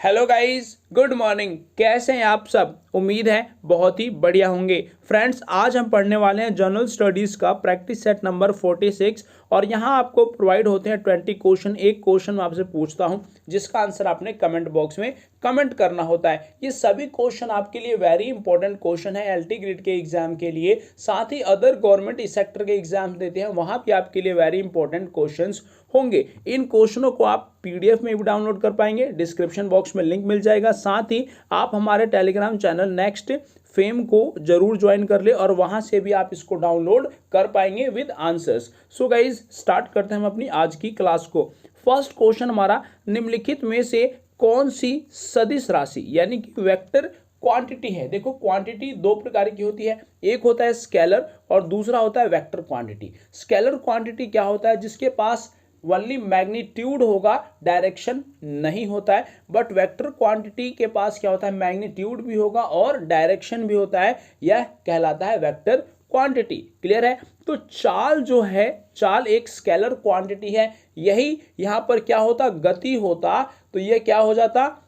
Hello guys, good morning. कैसे हैं आप सब? उम्मीद है बहुत ही बढ़िया होंगे। फ्रेंड्स, आज हम पढ़ने वाले हैं जनरल स्टडीज़ का प्रैक्टिस सेट नंबर 46 और यहाँ आपको प्रोवाइड होते हैं 20 क्वेश्चन। एक क्वेश्चन मैं आपसे पूछता हूँ जिसका आंसर आपने कमेंट बॉक्स में कमेंट करना होता है। ये सभी क्वेश्चन आपके लिए वेरी इंपॉर्टेंट क्वेश्चन है एलटी ग्रेड के एग्जाम के लिए, साथ ही अदर गवर्नमेंट सेक्टर के एग्जाम देते हैं वहाँ भी आपके लिए वेरी इंपॉर्टेंट क्वेश्चन होंगे। इन क्वेश्चनों को आप पीडीएफ में भी डाउनलोड कर पाएंगे, डिस्क्रिप्शन बॉक्स में लिंक मिल जाएगा। साथ ही आप हमारे टेलीग्राम चैनल नेक्स्ट फेम को जरूर ज्वाइन कर ले और वहां से भी आप इसको डाउनलोड कर पाएंगे with answers. So guys, start करते हैं हम अपनी आज की क्लास को। फर्स्ट क्वेश्चन हमारा, निम्नलिखित में से कौन सी सदिश राशि यानी कि वेक्टर क्वांटिटी है? देखो, क्वांटिटी दो प्रकार की होती है, एक होता है स्केलर और दूसरा होता है वेक्टर क्वांटिटी। स्केलर क्वांटिटी क्या होता है? जिसके पास ओनली मैग्नीट्यूड होगा, डायरेक्शन नहीं होता है। बट वेक्टर क्वांटिटी के पास क्या होता है? मैग्नीट्यूड भी होगा और डायरेक्शन भी होता है। यह कहलाता है वेक्टर क्वांटिटी। क्लियर है? तो चाल जो है, चाल एक स्केलर क्वांटिटी है। यही यहां पर क्या होता? गति होता, तो यह क्या हो जाता?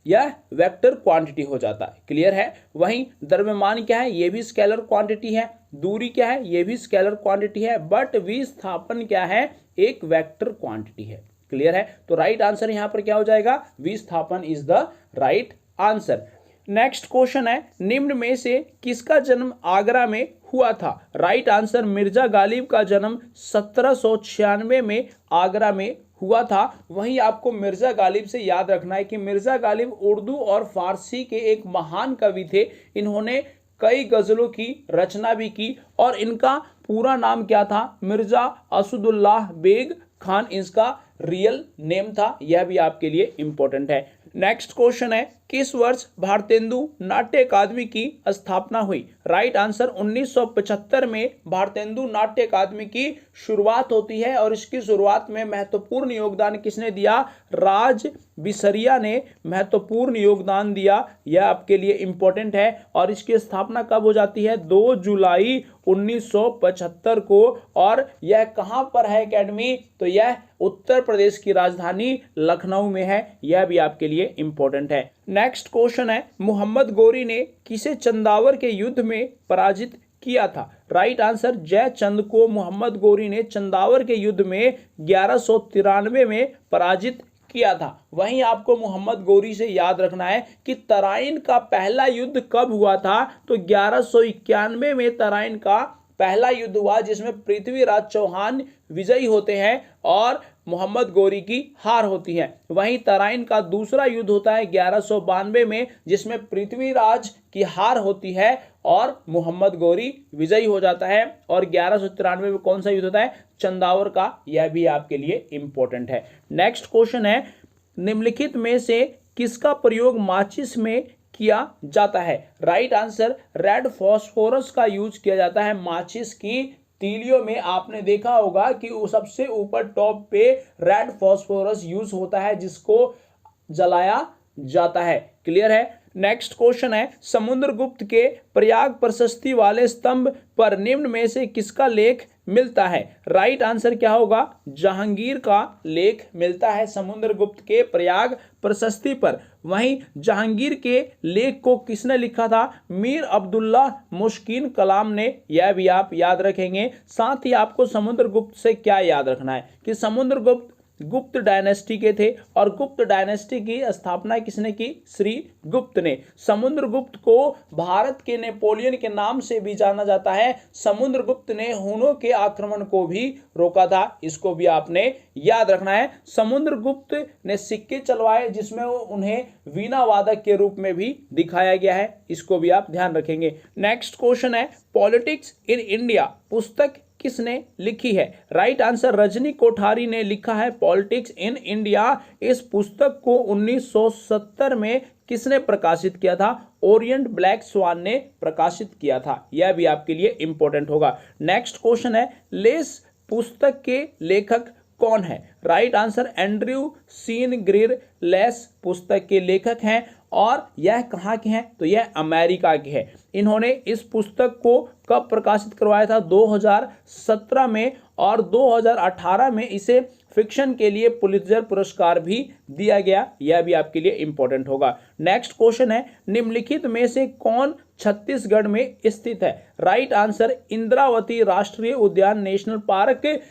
यह वेक्टर क्वांटिटी हो जाता है। क्लियर है? वहीं द्रव्यमान क्या है? यह भी स्केलर क्वांटिटी है। दूरी क्या है? यह भी स्केलर क्वांटिटी है। बट विस्थापन क्या है? एक वेक्टर क्वांटिटी है। क्लियर है? तो राइट आंसर यहां पर क्या हो जाएगा? विस्थापन is the right answer. Next question है, निम्न में से किसका जन्म आगरा में हुआ था? राइट आंसर, मिर्जा गालिब का जन्म 1796 में आगरा में हुआ था। वहीं आपको मिर्जा गालिब से याद रखना है कि मिर्जा गालिब उर्दू और फारसी के एक महान कवि थे। इन्होंने कई गजलों की रचना भी की और इनका पूरा नाम क्या था? मिर्जा असदुल्लाह बेग खान इसका रियल नेम था। यह भी आपके लिए इंपॉर्टेंट है। नेक्स्ट क्वेश्चन है, किस वर्ष भारतेंदु नाट्य अकादमी की स्थापना हुई? राइट आंसर, 1975 में भारतेंदु नाट्य अकादमी की शुरुआत होती है और इसकी शुरुआत में महत्वपूर्ण योगदान किसने दिया? राज बिसरिया ने महत्वपूर्ण योगदान दिया। यह आपके लिए इंपॉर्टेंट है। और इसकी स्थापना कब हो जाती है? 2 जुलाई 1975 को। और यह कहां पर है एकेडमी? तो यह उत्तर प्रदेश की राजधानी लखनऊ में है। यह भी आपके लिए इंपॉर्टेंट है। नेक्स्ट क्वेश्चन है, मोहम्मद गोरी ने किसे चंदावर के युद्ध में पराजित किया था? राइट आंसर, जयचंद को मोहम्मद गोरी ने चंदावर के युद्ध में 1193 में पराजित किया था। वहीं आपको मोहम्मद गोरी से याद रखना है कि तराइन का पहला युद्ध कब हुआ था? तो 1191 में तराइन का पहला युद्ध हुआ जिसमें पृथ्वीराज चौहान विजयी होते हैं और मोहम्मद गोरी की हार होती है। वहीं तराइन का दूसरा युद्ध होता है 1192 में जिसमें पृथ्वीराज की हार होती है और मोहम्मद गोरी विजयी हो जाता है। और 1193 में कौन सा युद्ध होता है? चंदावर का। यह भी आपके लिए इंपॉर्टेंट है। नेक्स्ट क्वेश्चन है, निम्नलिखित में से किसका प्रयोग माचिस में किया जाता है? राइट आंसर, रेड फास्फोरस का यूज किया जाता है माचिस की तीलियों में। आपने देखा होगा कि सबसे ऊपर टॉप पे रेड फास्फोरस यूज होता है जिसको जलाया जाता है। क्लियर है? नेक्स्ट क्वेश्चन है, समुद्रगुप्त के प्रयाग प्रशस्ति वाले स्तंभ पर निम्न में से किसका लेख मिलता है? राइट आंसर क्या होगा? जहांगीर का लेख मिलता है समुद्रगुप्त के प्रयाग प्रशस्ति पर। वहीं जहांगीर के लेख को किसने लिखा था? मीर अब्दुल्ला मुश्किन कलाम ने। यह भी आप याद रखेंगे। साथ ही आपको समुद्रगुप्त से क्या याद रखना है कि समुद्रगुप्त गुप्त डायनेस्टी के थे और गुप्त डायनेस्टी की स्थापना किसने की? श्री गुप्त ने। समुद्रगुप्त को भारत के नेपोलियन के नाम से भी जाना जाता है। समुद्रगुप्त ने हुनों के आक्रमण को भी रोका था। इसको भी आपने याद रखना है। समुद्रगुप्त ने सिक्के चलवाए जिसमें उन्हें वीणा वादक के रूप में भी दिखाया गया है। इसको भी आप ध्यान रखेंगे। नेक्स्ट क्वेश्चन है, पॉलिटिक्स इन इंडिया पुस्तक किसने लिखी है? राइट आंसर, रजनी कोठारी ने लिखा है पॉलिटिक्स इन इंडिया। इस पुस्तक को 1970 में किसने प्रकाशित किया था? ओरिएंट ब्लैक स्वान ने प्रकाशित किया था। यह भी आपके लिए इंपॉर्टेंट होगा। नेक्स्ट क्वेश्चन है, लेस पुस्तक के लेखक कौन है? Right answer, Andrew Sean Greer Less पुस्तक के लेखक हैं और यह कहाँ के हैं? तो यह अमेरिका के हैं। इन्होंने इस पुस्तक को कब प्रकाशित करवाया था? 2017 में और 2018 में इसे फिक्शन के लिए पुलित्जर पुरस्कार भी दिया गया, यह भी आपके लिए इंपॉर्टेंट होगा। नेक्स्ट क्वेश्चन है, निम्नलिखित में से कौन छत्तीसगढ़ में स्थित है? राइट आंसर, इंद्रावती राष्ट्रीय उद्यान नेशनल पार्क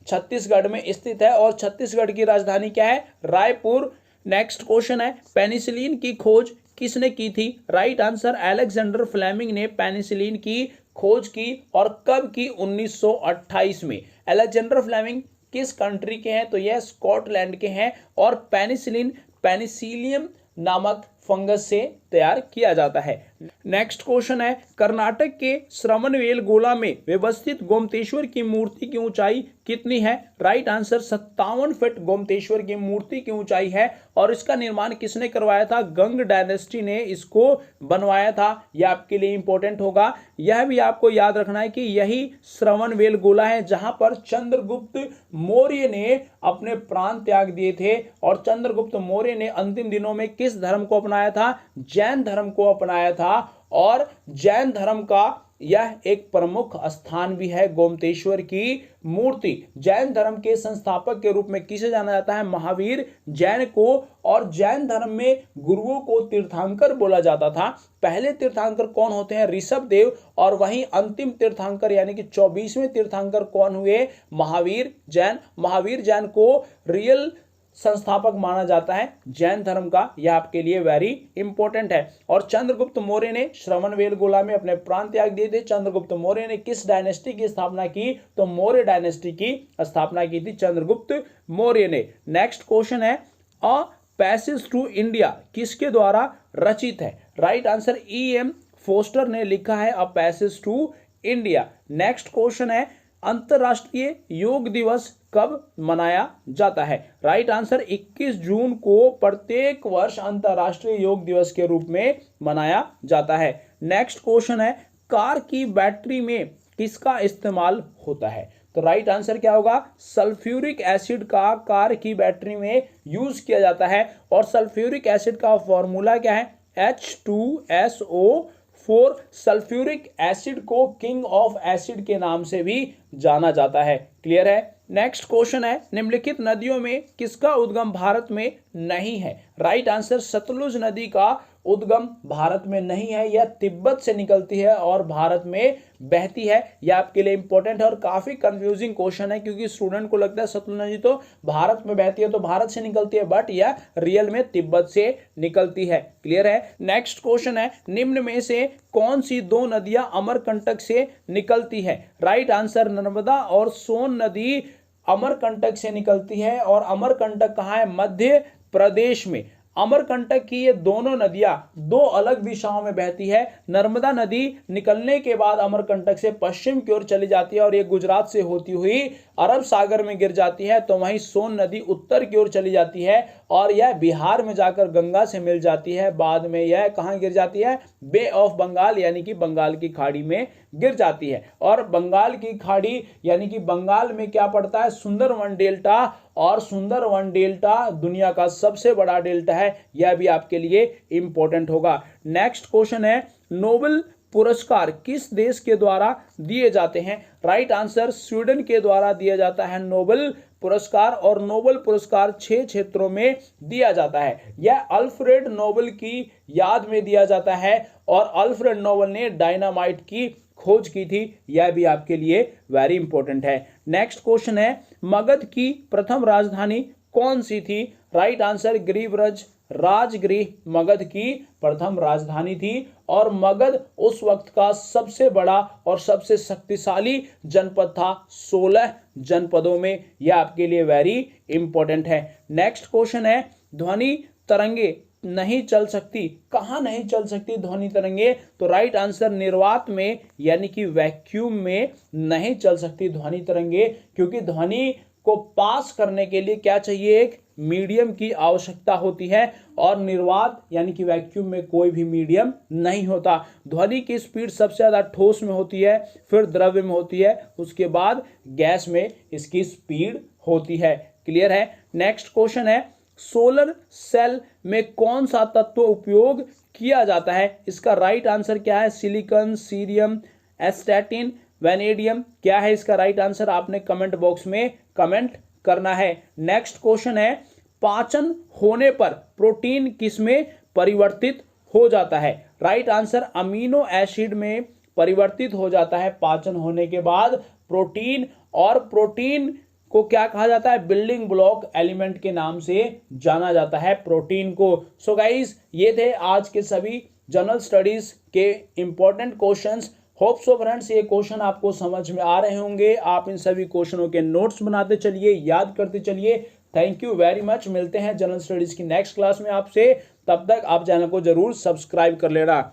छत्तीसगढ़ में स्थित है और छत्तीसगढ़ की राजधानी क्या है? रायपुर। नेक्स्ट क्वेश्चन है, पेनिसिलिन की खोज किसने की थी? राइट आंसर, अलेक्जेंडर फ्लेमिंग ने पेनिसिलिन की खोज की और कब की? 1928 में। अलेक्जेंडर फ्लेमिंग किस कंट्री के हैं? तो यह स्कॉटलैंड के हैं और पेनिसिलिन पेनिसिलियम नामक फंगस से तैयार किया जाता है। नेक्स्ट क्वेश्चन है, कर्नाटक के श्रवणबेलगोला में व्यवस्थित गोमतेश्वर की मूर्ति की ऊंचाई कितनी है? राइट आंसर, 57 फीट गोमतेश्वर की मूर्ति की ऊंचाई है और इसका निर्माण किसने करवाया था? गंग डायनेस्टी ने इसको बनवाया था, यह आपके लिए इंपॉर्टेंट होगा। यह भी आपको याद रखना है कि यही श्रवणबेलगोला है जहां पर चंद्रगुप्त मौर्य ने अपने प्राण त्याग दिए थे और चंद्रगुप्त मौर्य ने अंतिम दिनों में किस धर्म को अपनाया था? जैन धर्म को अपनाया था और जैन धर्म का यह एक प्रमुख स्थान भी है गोमतेश्वर की मूर्ति। जैन धर्म के संस्थापक के रूप में किसे जाना जाता है? महावीर जैन को। और जैन धर्म में गुरुओं को तीर्थंकर बोला जाता था। पहले तीर्थंकर कौन होते हैं? ऋषभ देव। और वहीं अंतिम तीर्थंकर यानी कि 24वें तीर्थंकर कौन हुए? महावीर जैन। महावीर जैन को रियल संस्थापक माना जाता है जैन धर्म का, यह आपके लिए वेरी इंपॉर्टेंट है। और चंद्रगुप्त मौर्य ने श्रवणबेलगोला में अपने प्राण त्याग दिए थे। चंद्रगुप्त मौर्य ने किस डायनेस्टी की स्थापना की? तो मौर्य डायनेस्टी की स्थापना की थी चंद्रगुप्त मौर्य ने। नेक्स्ट क्वेश्चन है, अ पैसेज टू इंडिया किसके द्वारा रचित है? Right answer, E.M. फोस्टर ने लिखा है a passage to India. Next question है, अंतरराष्ट्रीय योग दिवस कब मनाया जाता है? राइट आंसर, 21 जून को प्रत्येक वर्ष अंतरराष्ट्रीय योग दिवस के रूप में मनाया जाता है। नेक्स्ट क्वेश्चन है, कार की बैटरी में किसका इस्तेमाल होता है? तो राइट आंसर क्या होगा? सल्फ्यूरिक एसिड का कार की बैटरी में यूज किया जाता है। और सल्फ्यूरिक एसिड का फॉर्मूला क्या है? H2SO4। सल्फ्यूरिक एसिड को किंग ऑफ एसिड के नाम से भी जाना जाता है। क्लियर है? नेक्स्ट क्वेश्चन है, निम्नलिखित नदियों में किसका उद्गम भारत में नहीं है? राइट आंसर, सतलुज नदी का उद्गम भारत में नहीं है, यह तिब्बत से निकलती है और भारत में बहती है। यह आपके लिए इंपॉर्टेंट है और काफी कंफ्यूजिंग क्वेश्चन है क्योंकि स्टूडेंट को लगता है सतलुज नदी तो भारत में बहती है, तो भारत से निकलती है, बट यह रियल में तिब्बत से निकलती है। क्लियर है? नेक्स्ट क्वेश्चन है, निम्न में से कौन सी दो नदियां अमरकंटक से निकलती है? राइट आंसर, नर्मदा और सोन नदी अमरकंटक से निकलती है। और अमरकंटक कहाँ है? मध्य प्रदेश में। अमरकंटक की ये दोनों नदियां दो अलग दिशाओं में बहती है। नर्मदा नदी निकलने के बाद अमरकंटक से पश्चिम की ओर चली जाती है और ये गुजरात से होती हुई अरब सागर में गिर जाती है। तो वहीं सोन नदी उत्तर की ओर चली जाती है और यह बिहार में जाकर गंगा से मिल जाती है। बाद में यह कहाँ गिर जाती है? बे ऑफ बंगाल यानी कि बंगाल की खाड़ी में गिर जाती है। और बंगाल की खाड़ी यानी कि बंगाल में क्या पड़ता है? सुंदरवन डेल्टा। और सुंदरवन डेल्टा दुनिया का सबसे बड़ा डेल्टा है, यह भी आपके लिए इंपॉर्टेंट होगा। नेक्स्ट क्वेश्चन है, नोबेल पुरस्कार किस देश के द्वारा दिए जाते हैं? राइट आंसर, स्वीडन के द्वारा दिया जाता है नोबेल पुरस्कार। और नोबेल पुरस्कार 6 क्षेत्रों में दिया जाता है। यह अल्फ्रेड नोबेल की याद में दिया जाता है और अल्फ्रेड नोबेल ने डायनामाइट की खोज की थी, यह भी आपके लिए वेरी इंपॉर्टेंट है। नेक्स्ट क्वेश्चन है, मगध की प्रथम राजधानी कौन सी थी? राइट आंसर, गिरिव्रज राजगृह मगध की प्रथम राजधानी थी। और मगध उस वक्त का सबसे बड़ा और सबसे शक्तिशाली जनपद था 16 जनपदों में, यह आपके लिए वेरी इंपॉर्टेंट है। नेक्स्ट क्वेश्चन है, ध्वनि तरंगे नहीं चल सकती, कहां नहीं चल सकती ध्वनि तरंगे? तो राइट आंसर, निर्वात में यानी कि वैक्यूम में नहीं चल सकती ध्वनि तरंगे, क्योंकि ध्वनि को पास करने के लिए क्या चाहिए? एक मीडियम की आवश्यकता होती है और निर्वात यानी कि वैक्यूम में कोई भी मीडियम नहीं होता। ध्वनि की स्पीड सबसे ज्यादा ठोस में होती है, फिर द्रव्य में होती है, उसके बाद गैस में इसकी स्पीड होती है। क्लियर है? नेक्स्ट क्वेश्चन है, सोलर सेल में कौन सा तत्व उपयोग किया जाता है? इसका राइट आंसर क्या है? Silicon, cerium, astatine, vanadium. क्या है इसका राइट आंसर? आपने कमेंट बॉक्स में कमेंट करना है। नेक्स्ट क्वेश्चन है, पाचन होने पर प्रोटीन किसमें परिवर्तित हो जाता है? राइट आंसर अमीनो एसिड में परिवर्तित हो जाता है पाचन होने के बाद प्रोटीन। और प्रोटीन को क्या कहा जाता है? बिल्डिंग ब्लॉक एलिमेंट के नाम से जाना जाता है प्रोटीन को। सो गाइस, ये थे आज के सभी जनरल स्टडीज के important questions. Hope so friends ये क्वेश्चन आपको समझ में आ रहे होंगे। आप इन सभी क्वेश्चनों के नोट्स बनाते चलिए, याद करते चलिए। Thank you very much. मिलते हैं जनरल स्टडीज की नेक्स्ट क्लास में आपसे। तब तक आप चैनल को जरूर सब्सक्राइब कर लेना।